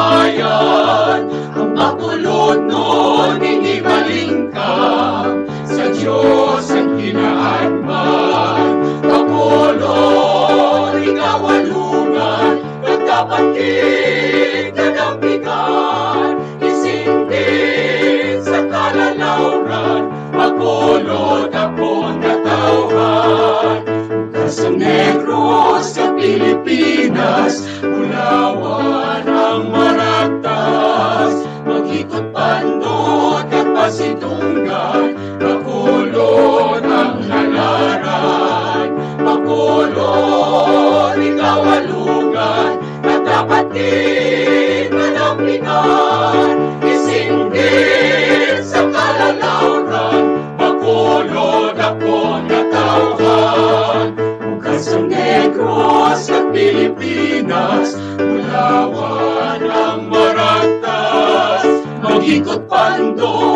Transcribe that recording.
bayan. Ang bakulod noon hindi malingkang, sa Diyos ang kinaadman. Bakulod, ikaw alungan, nagkapatid na dampigan, isindin sa kalalauran. Bakulod ako natauhan, Kasang Negros sa Pilipinas, Bulawan ang maragtas, mag-ikot Pandot at Pasitunggan, Bacolod ang halaran. Bacolod, ikaw alugan, nagkapatid manamlikan, isindin sa kalalauran. Bacolod ako natauhan, Kasang Negros sa Pilipinas, Bulawan ang maragtas, mag-ikot Pandot